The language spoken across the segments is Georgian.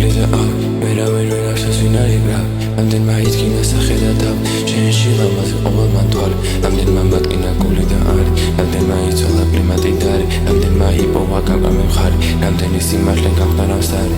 გულიდა ამ ვერავინ ვერაფერს ვინ არიგა რამდენმა ითქინა სახე და თავ შენში ლამაზი ყოველ მანთვალი რამდენმა მატკინა გულიდა არი რამდენმა იცოლა კლიმატი დარი რამდენმა იპოვა გამყამე მხარი რამდენი სიმართლე გახდა რასარი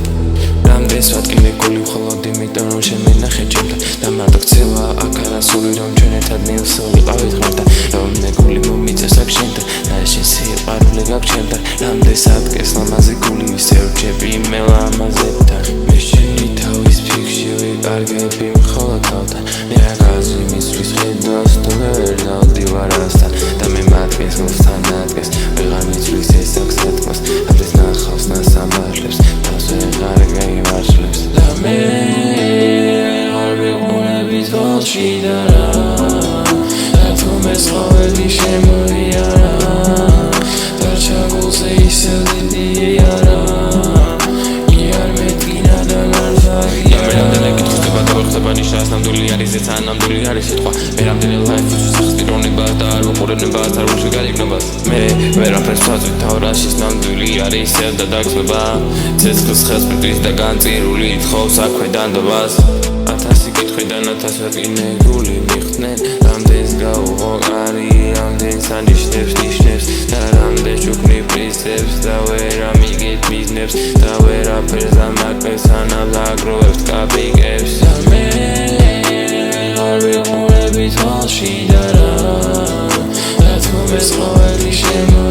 რამდენს ვატკინე გული მხოლოდ იმიტომ რომ შემენახე ჩემთან და მარტო ქცევა აქ არასული რომ ჩვენ ერთად მივსულიყავით ღმერთთან რომ მე გული მომიწევს აქ შენთან და შენ სიყვარული გაქვს ჩემთან რამდენს ადგეს ლამაზი გული ისევ რჩები მე ლამაზებთან მე შენი თავის ფიქში ვიკარგები მხოლოდ თავთან მე რაგაზი მისვლის ხედავს თუ ვერ დავდივარ ასთან და მე მათგეს მოსთან ადგეს ვეღარ მისვლის ეს აქ სათქმას ამდენს ნახავს ნასამართლებს თავს ვეღარ გაიმართლებს და მე ვეღარ ვიყურები თვალში და რა და თუ მე ცხოველი შემოიარა დარჩა გულზე ისევ დიდი არა ნიშნავს ნამდვილი არის ზეცა ნამდვილი არის სიტყვა მე რამდენი ლაიფს უცხტირონება და არ უყურებნება არ უშეგარიბნებას მე ვერაფერს ვაწვით თავრაშის ნამდვილი არის ისევ და დაგწმება ცეცხლის ხელს მიტრის და განწირული თხოვს აქვე დანდობას 1000 კითხვიდან 1000 ვატკინე გული მიხდნენ რამდენს გაუღო არი რამდენს ანიშნებს ნიშნებს და რამდენს ჩუქნი პრინციპს და ვერა მიგეთ მიზნებს და ვერაფერს ამაკებს ანავს აგროვებს კაპიკებს და მე ვეღარ ვიყურები თვალში და რა და თუ მე ცხოველი შემო